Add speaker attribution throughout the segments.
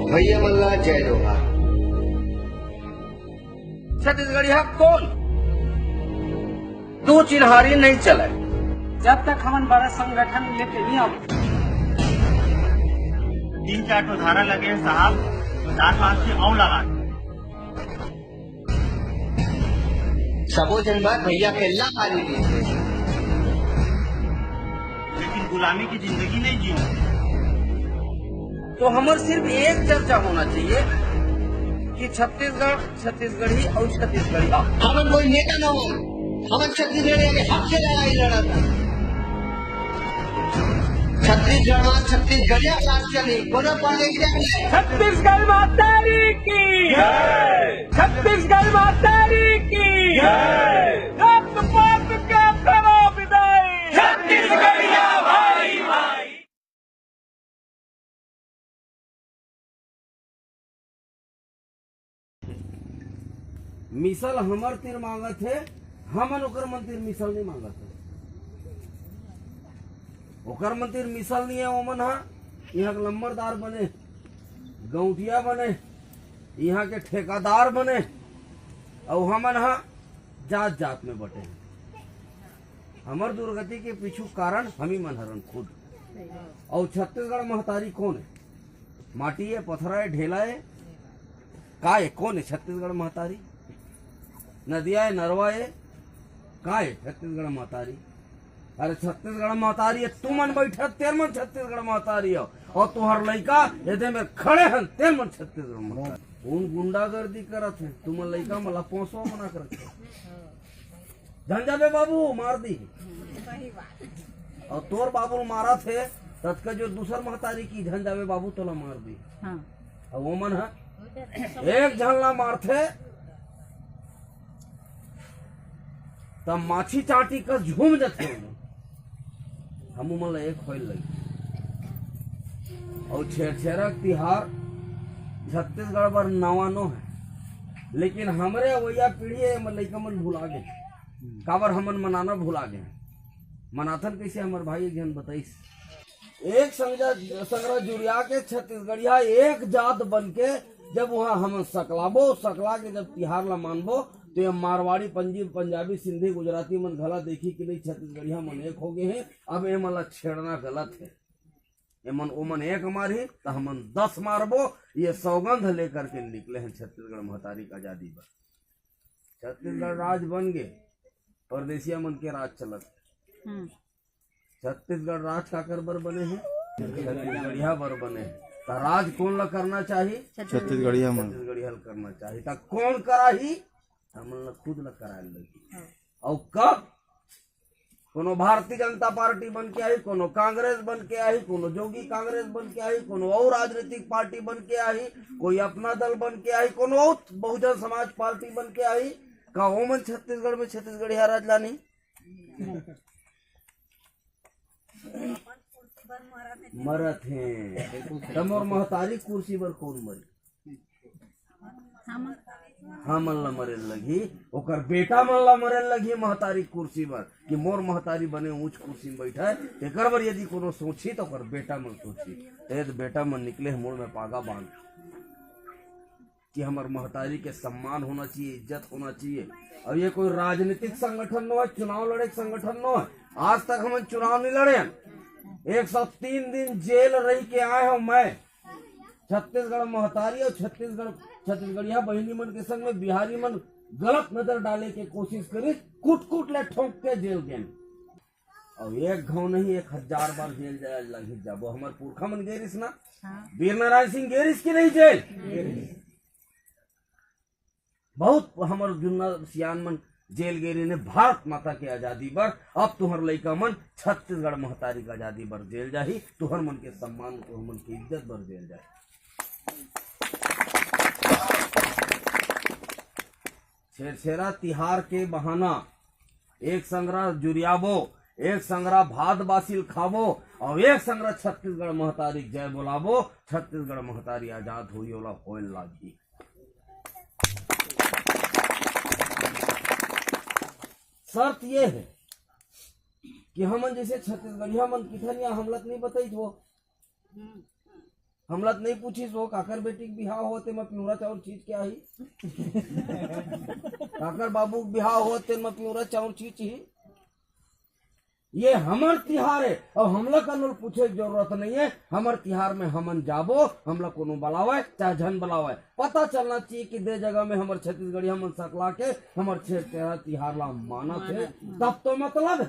Speaker 1: भैया मल्ला जय जोहार।
Speaker 2: छत्तीसगढ़िया कौन दो चिन्हारी नहीं चले
Speaker 3: जब तक हम बड़ा संगठन लेके नहीं आओ।
Speaker 4: 3-4 तो धारा लगे साहब, तो 4-5 से और लगा।
Speaker 1: सबो जन बात भैया के अल्लाह पानी दी,
Speaker 4: लेकिन गुलामी की जिंदगी नहीं जियो।
Speaker 2: तो हमारे सिर्फ एक चर्चा होना चाहिए कि छत्तीसगढ़ छत्तीसगढ़ी और छत्तीसगढ़िया।
Speaker 1: हम कोई नेता न हो, हम छत्तीसगढ़ के हक से लड़ाई लड़ा था। छत्तीसगढ़ में छत्तीसगढ़िया राज चली, कोनो पाने की जगह।
Speaker 3: छत्तीसगढ़ माता की छत्तीसगढ़ माता की रक्तपात का करो विदाई। छत्तीसगढ़िया भाई भाई।
Speaker 2: मिसल हमर तीर मांगत है, हमन ओकर मंदिर मिसल नहीं मांगत है। ओकर मंदिर मिसल नहीं है, ओमन हा यहाँ के लंबरदार बने, गौटिया बने, यहाँ के ठेकादार बने, और हमन हा जात जात में बटे हैं। हमर दुर्गति के पीछू कारण हम ही मनहरन खुद। और छत्तीसगढ़ महतारी कौन है? माटी है, पत्थर है, ढेला है, का है? कौन है छत्तीसगढ़ महतारी? नदिया है, नरवा है, का है छत्तीसगढ़ महतारी? अरे छत्तीसगढ़ महतारी है, तू मन बैठा तेर मन छत्तीसगढ़ महतारी हो, और तुहर लड़का यदि में खड़े हैं तेर मन छत्तीसगढ़ महतारी। कौन गुंडागर्दी करत है? तुम लड़का मला पोसो मना करत है। झंझा बे बाबू मार दी, और तोर बाबू मारा थे तत्का जो दूसर महतारी की झंझा बे बाबू तोला मार दी। और वो मन है एक झलना मारते तब माछी चाटी का झूम जाते हम मन एक होल लगी। और छेरछेरा तिहार छत्तीसगढ़ पर नवानो है, लेकिन हमरे वैया पीढ़ी लड़का मन भुला गए। काबर हमन मनाना भुला गए? मनाथन कैसे हमार भाई एक जन बताइस। एक संग्रह जुड़िया के छत्तीसगढ़िया एक जात बन के जब वहाँ हम सकलाबो, सकला के जब तिहार ला मानबो तो ये मारवाड़ी, पंजाबी, सिंधी, गुजराती मन घला देखी कि नहीं छत्तीसगढ़िया मन एक हो गए हैं। अब ये मला छेड़ना गलत है। ये मन ओमन एक मारी तो हमन 10 मारबो। ये सौगंध लेकर के निकले हैं छत्तीसगढ़ महतारी का आजादी पर। छत्तीसगढ़ राज बन गए, परदेसिया मन के राज चलत। छत्तीसगढ़ राज काकर बर बने हैं? छत्तीसगढ़िया बर बने हैं। तो राज कौन ला करना चाहिए?
Speaker 5: छत्तीसगढ़िया मन
Speaker 2: छत्तीसगढ़िया करना चाहिए। तो कौन कराही? हमन ला खुद ला कराए लगी। और कब? कोनो भारतीय जनता पार्टी बन के आई, कोनो कांग्रेस बन के आई, कोनो जोगी कांग्रेस बन के आई, कोनो और राजनीतिक पार्टी बन के आई, कोई अपना दल बन के आई, कोनो और बहुजन समाज पार्टी बन के आई। का ओमन छत्तीसगढ़ में छत्तीसगढ़िया राज लानी? मरत हैं। तमोर महतारी कुर्सी पर कौन मरी? हमन ला मरे लगी, ओकर बेटा मन ला मरे लगी महतारी कुर्सी पर कि मोर महतारी बने ऊंच कुर्सी में बैठा है। एकर बर यदि कोनो सोची तो ओकर बेटा मन सोची। तो बेटा मन निकले मोड़ में पागा बांध कि हमार महतारी के सम्मान होना चाहिए, इज्जत होना चाहिए। और ये कोई राजनीतिक संगठन न है, चुनाव लड़े संगठन न है। आज तक हम चुनाव नहीं लड़े। 103 दिन जेल रह के आए हूँ मैं। छत्तीसगढ़ महतारी और छत्तीसगढ़िया बहिनी मन के संग में बिहारी मन गलत नजर डाले के कोशिश करी, कूट ले ठोक के जेल गए। और एक घाव नहीं 1000 बार जेल जाए लगी जाबो। हमार पुरखा मन गेरिस ना, वीर नारायण सिंह गेरिस की नहीं जेल। बहुत हमार जुन्ना सियान मन जेल गेरी ने भारत माता के आजादी पर। अब तुहर लड़का मन छत्तीसगढ़ महतारी का आजादी पर जेल जाही। तुहर मन के सम्मान, तुहर मन की इज्जत पर जेल जाए। छेरछेरा तिहार के बहाना एक संग्रह जुरियाबो, एक संग्रह भात बासिल खाबो, और एक संग्रह छत्तीसगढ़ महतारी जय बोलाबो। छत्तीसगढ़ महतारी आजाद हुई ओला होल लागी। शर्त ये है कि हमन जैसे छत्तीसगढ़िया मन किथन या हमलत नहीं बताई वो हमला तो नहीं पूछी सो काकर बेटी के बिहाव होते मैं पिउरा चाउर चीज क्या ही काकर बाबू के बिहाव होते मैं पिउरा चाउर चीज ही। ये हमर तिहार है और हमला का लोग पूछे की जरूरत नहीं है। हमर तिहार में हमन जाबो, हमला कोनो बुलावे चाहे झन बुलावे, पता चलना चाहिए कि दे जगह में हमर छत्तीसगढ़ी हमन सकला के हमर तिहार ला माना थे, तब तो मतलब है।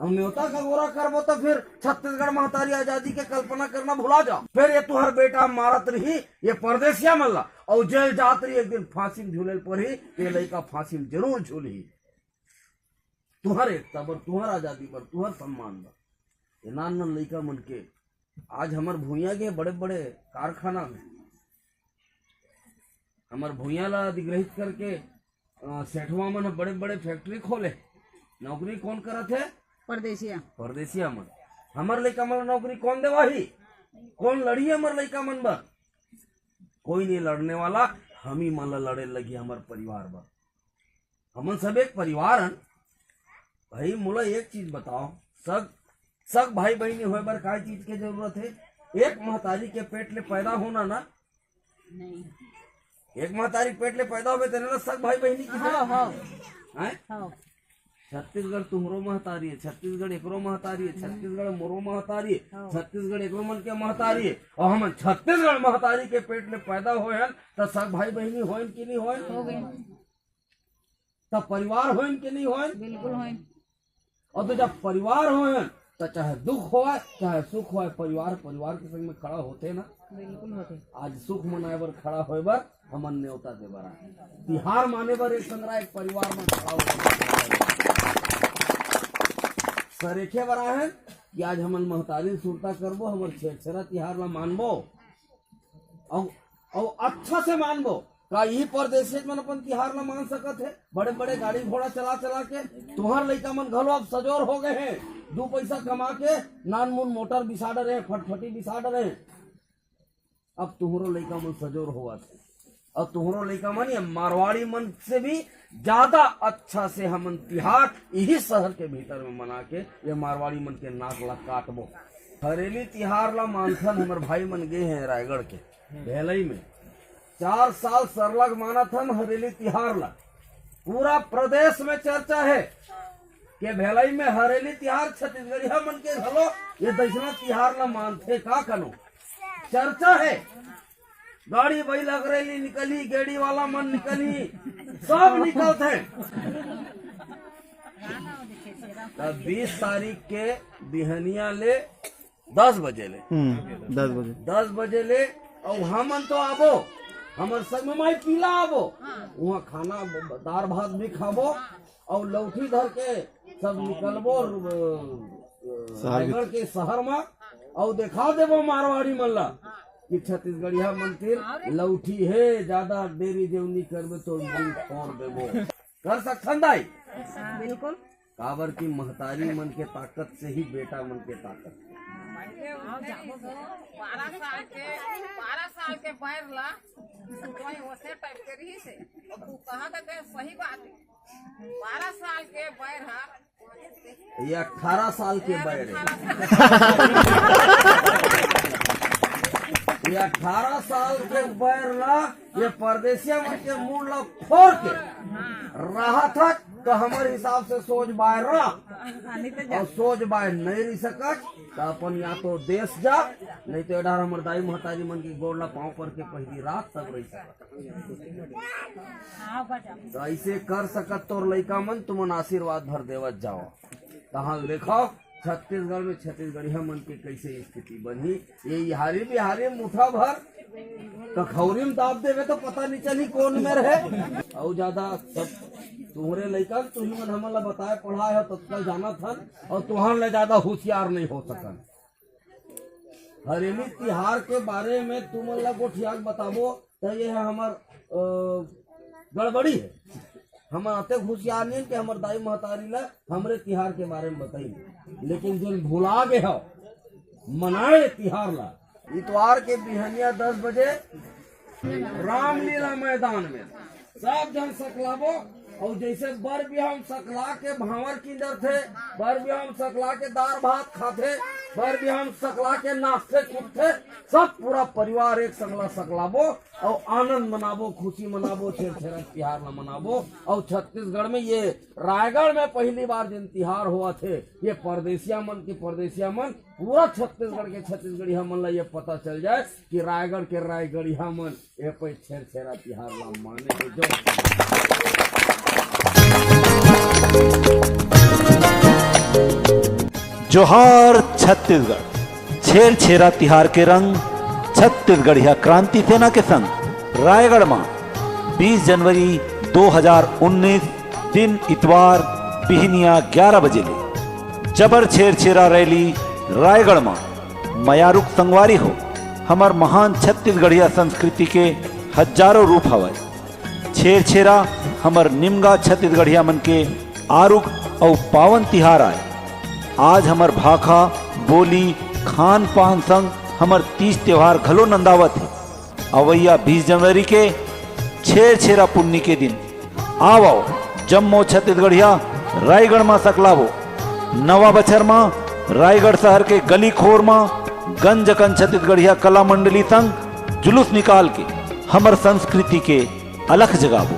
Speaker 2: हम न्योता का गोरा करबो तो फिर छत्तीसगढ़ महतारी आजादी के कल्पना करना भुला जाओ। फिर ये तुहर बेटा मारत रही ये परदेसिया मल्ला और जेल जात रही, एक दिन फांसी में झूले पर ही ये लड़का फांसी में जरूर झूली। तुहर एकता पर, तुहर आजादी पर, तुहर सम्मान पर ये नान नान लड़का मन के आज हमार भूया के बड़े बड़े कारखाना में हमार भूया ला अधिग्रहित करके सेठवा मन बड़े बड़े फैक्ट्री खोले। नौकरी कौन करत है? परदेसिया मन। हमार लड़का मन नौकरी कौन देवाही? कौन लड़ी हमार लड़का मन बर? कोई नहीं लड़ने वाला, हम ही मन लड़े लगी हमार परिवार बर। हमन सब एक परिवार हन भाई। मोला एक चीज बताओ, सब भाई बहनी होए बर का चीज के जरूरत है? एक महतारी के पेट ले पैदा होना ना नहीं। एक महतारी पेट ले पैदा होवे तेरे सब भाई बहनी की छत्तीसगढ़ तुमरो महतारी है, छत्तीसगढ़ एकरो महतारी है, छत्तीसगढ़ मोरो महतारी है, छत्तीसगढ़ एकरो मन के महतारी है और हम छत्तीसगढ़ महतारी के पेट में पैदा होए हन तो सब भाई बहनी होन कि नहीं होन? हो गए। तब परिवार होन कि नहीं होन? बिल्कुल होन। और तो जब परिवार होन तो चाहे दुख होए चाहे सुख होए, परिवार के संग में खड़ा होते ना। बिल्कुल होते। आज सुख मनाए बर खड़ा होए बर हमन न्योता दे बरा, तिहार माने बर एक संग्रह एक परिवार में खड़ा हो सरेखे बरा है कि आज हमन महतारी सुरता करबो, हमर छेरछेरा तिहार ला मानबो और अच्छा से मानबो। का यही परदेश मन अपन तिहार ला मान सकत है? बड़े बड़े गाड़ी घोड़ा चला के तुहर लड़का मन घलो अब सजोर हो गए हैं, 2 पैसा कमा के नान मुन मोटर बिसा डरे, फटफटी बिसा डरे। अब तुहरो लड़का मन सजोर होगा और तुहरो लड़का मन ये मारवाड़ी मन से भी ज्यादा अच्छा से हमन तिहार यही शहर के भीतर में मना के ये मारवाड़ी मन के नाक ला काटबो। हरेली तिहार ला मानथन हमर भाई मन गए हैं रायगढ़ के भेलई में, 4 साल सरलग माना था हरेली तिहार ला। पूरा प्रदेश में चर्चा है कि भेलई में हरेली तिहार छत्तीसगढ़िया मन के घलो ये दक्षिणा तिहार ला मानथे का कनो चर्चा है। गाड़ी बैल अगरेली निकली, गेड़ी वाला मन निकली, सब निकलते। 20 तारीख के बिहनिया ले 10 बजे ले 10 बजे ले और हमन तो आबो, हमर संग में माई पीला आबो, वहाँ खाना दार भात भी खाबो और लौठी धर के सब निकलबो रायगढ़ के शहर में और दिखा देबो मारवाड़ी मल्ला कि छत्तीसगढ़िया मंदिर लौठी है, ज्यादा देरी जेवनी करबे तो फोड़ देबो। कर सकथन दाई? बिल्कुल। काबर की महतारी मन के ताकत से ही बेटा मन के ताकत।
Speaker 5: 12 साल के पैर ला कोई वैसे टाइप के रही से तू कहा के सही बात है। 12 साल के पैर हा
Speaker 2: ये 18 साल के बैर है। ये 18 साल के बैर ला ये परदेसिया मन के मुंह ला फोड़ के रहा था तो हमारे हिसाब से सोच बाहर रहा और सोच बाहर नहीं रह सकत तो अपन या तो देश जा नहीं तो एडार हमर दाई महतारी मन की गोड़ला पाँव पर के पहली रात तक रह सकत। तो ऐसे कर सकत तोर लड़का मन तुमन आशीर्वाद भर देवत जाओ। कहाँ देखो छत्तीसगढ़ में छत्तीसगढ़िया मन के कैसे स्थिति बनी। ये हारी बिहारी मुठा भर तो खौरी में दाब देवे तो पता नहीं चली कौन में रहे। और ज्यादा सब तुम्हारे लड़का तुम मन हमला बताए पढ़ाए हो तत्काल जाना था और तुहार ले ज्यादा होशियार नहीं हो सकन। हरेली तिहार के बारे में तुम ला गोठियाक बताबो तो ये है हमार गड़बड़ी है। हम अते होशियार नहीं कि हमार दाई महतारी ला हमरे तिहार के बारे में बताई, लेकिन जिन भुला गए हो मनाए तिहार ला। इतवार के बिहनिया 10 बजे रामलीला मैदान में सब जन सकलाबो और जैसे बर भी हम सकला के भावर किंदर थे, बर भी हम सकला के दार भात खाते, बर भी हम सकला के नाश्ते कूदते, सब पूरा परिवार एक संगला सकलाबो और आनंद मनाबो, खुशी मनाबो, छेरछेरा तिहार ला मनाबो। और छत्तीसगढ़ में ये रायगढ़ में पहली बार जिन तिहार हुआ थे, ये परदेसिया मन पूरा छत्तीसगढ़ के छत्तीसगढ़िया मन ला ये पता चल जाए कि रायगढ़ के रायगढ़िया मन ये पे छेरछेरा तिहार ला माने के
Speaker 6: जोहार छत्तीसगढ़। छेरछेरा तिहार के रंग छत्तीसगढ़िया क्रांति सेना के संग रायगढ़ में 20 जनवरी 2019 दिन इतवार बिहनिया 11 बजे ले जबर छेरछेरा रैली रायगढ़ में मयारुक संगवारी हो। हमार महान छत्तीसगढ़िया संस्कृति के हजारों रूप हवय। छेरछेरा हमर निमगा छत्तीसगढ़िया मन के आरुक और पावन तिहार आए। आज हमर भाखा बोली खान पान संग हमर तीज त्योहार घलो नंदावत है। अवैया 20 जनवरी के छेरछेरा पुन्नी के दिन आओ जम्मो छत्तीसगढ़िया रायगढ़ में सकलावो। नवा बछर में रायगढ़ शहर के गली खोर में गंजकन छत्तीसगढ़िया कला मंडली संग जुलूस निकाल के हमर संस्कृति के अलख जगाबो।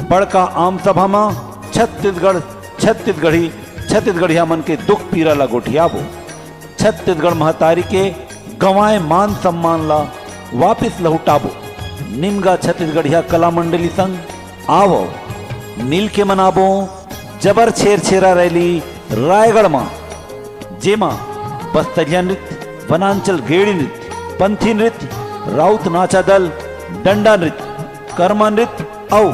Speaker 6: बड़का आम सभा में छत्तीसगढ़िया मन के दुख पीरा ला गोठियाबो। छत्तीसगढ़ महतारी के गंवाए मान सम्मान ला वापिस लहुटाबो। निमगा छत्तीसगढ़िया कला मंडली संग आवो मिल के मनाबो जबर छेरछेरा रैली रायगढ़ में, जेमा बस्तरिया नृत्य, वनांचल गेड़ी नृत्य, पंथी नृत्य, राउत नाचा दल, डंडा नृत्य, कर्मा नृत्य और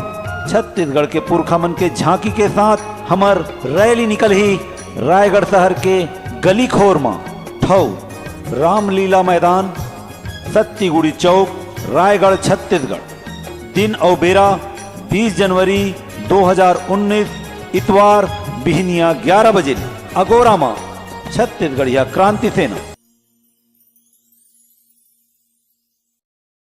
Speaker 6: छत्तीसगढ़ के पुरखा मन के झांकी के साथ हमर रैली निकल ही रायगढ़ शहर के गली खोर में ठौ रामलीला मैदान, सत्तीगुड़ी चौक, रायगढ़ छत्तीसगढ़। दिन और बेरा 20 जनवरी 2019 इतवार बिहनिया 11 बजे। अगोरा में छत्तीसगढ़िया क्रांति सेना।